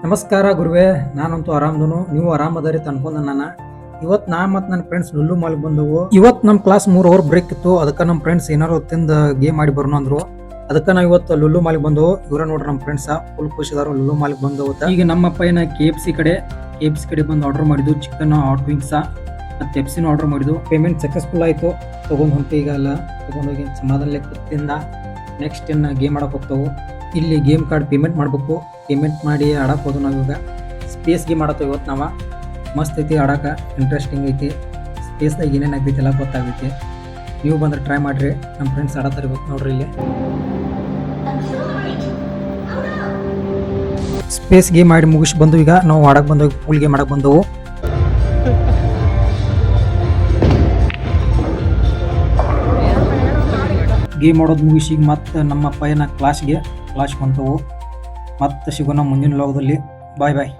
ನಮಸ್ಕಾರ ಗುರುವೇ, ನಾನಂತೂ ಆರಾಮದನು. ನೀವು ಆರಾಮದಾರಿ ಅನ್ಕೊಂಡ ನಾನು ಇವತ್ತು ಮತ್ತು ನನ್ನ ಫ್ರೆಂಡ್ಸ್ ಲುಲ್ಲು ಮಾಲ್ಗೆ ಬಂದವು. ಇವತ್ತು ನಮ್ಮ ಕ್ಲಾಸ್ 3 ಅವರ್ ಬ್ರೇಕ್ ಇತ್ತು. ಅದಕ್ಕೆ ನಮ್ಮ ಫ್ರೆಂಡ್ಸ್ ಏನಾರು ತಿಂದು ಗೇಮ್ ಆಡಿ ಬರೋಣ ಅಂದ್ರು. ಅದಕ್ಕೆ ನಾವು ಇವತ್ತು ಲುಲ್ಲು ಮಾಲ್ಗೆ ಬಂದವು. ಇವರ ನೋಡ್ರಿ ನಮ್ಮ ಫ್ರೆಂಡ್ಸ್ ಫುಲ್ ಖುಷಿದಾರು ಲುಲ್ಲು ಮಾಲ್ಗೆ ಬಂದವು. ಈಗ ನಮ್ಮ ಅಪ್ಪನ KFC ಕಡೆ ಬಂದು ಆರ್ಡರ್ ಮಾಡಿದ್ವು. ಚಿಕನ್ ಹಾಟ್ ವಿಂಗ್ಸ್ ಮತ್ತು ಪೆಪ್ಸಿನೂ ಆರ್ಡರ್ ಮಾಡಿದ್ವು. ಪೇಮೆಂಟ್ ಸಕ್ಸಸ್ಫುಲ್ ಆಯಿತು. ತೊಗೊಂಡು ಹೊಂಟು ಈಗ ಎಲ್ಲ ತೊಗೊಂಡೋಗಿ ಸಮಾಧಾನಲೆ ಕೂತಿಂದ ನೆಕ್ಸ್ಟ್ ಇನ್ನು ಗೇಮ್ ಆಡಕ್ಕೆ ಹೋಗ್ತಾವು. ಇಲ್ಲಿ ಗೇಮ್ ಕಾರ್ಡ್ ಪೇಮೆಂಟ್ ಮಾಡಬೇಕು. ಪೇಮೆಂಟ್ ಮಾಡಿ ಆಡಕ್ಕೆ ಹೋದು ನಾವು ಈಗ ಸ್ಪೇಸ್ ಗೇಮ್ ಆಡತ್ತೇವೆ. ಇವತ್ತು ನಾವು ಮಸ್ತ್ ಐತಿ, ಆಡಕ್ಕೆ ಇಂಟ್ರೆಸ್ಟಿಂಗ್ ಐತಿ. ಸ್ಪೇಸ್ದಾಗ ಏನೇನು ಆಗ್ತೈತಿ ಎಲ್ಲ ಗೊತ್ತಾಗೈತಿ. ನೀವು ಬಂದ್ರೆ ಟ್ರೈ ಮಾಡಿರಿ. ನಮ್ಮ ಫ್ರೆಂಡ್ಸ್ ಆಡತ್ತಾರೆ ಇವತ್ತು ನೋಡ್ರಿ. ಇಲ್ಲಿ ಸ್ಪೇಸ್ ಗೇಮ್ ಮಾಡಿ ಮುಗಿಸಿ ಬಂದು ಈಗ ನಾವು ಆಡಕ್ಕೆ ಬಂದವು. ಪೂಲ್ ಗೇಮ್ ಆಡಕ್ಕೆ ಬಂದವು. ಗೇಮ್ ಆಡೋದು ಮುಗಿಸಿ ಈಗ ಮತ್ತೆ ನಮ್ಮ ಪೈನ ಕ್ಲಾಸ್ ಬಂತವು. ಮತ್ತೆ ಸಿಗೋಣ ಮುಂದಿನ ಲೋಕದಲ್ಲಿ. ಬಾಯ್ ಬಾಯ್.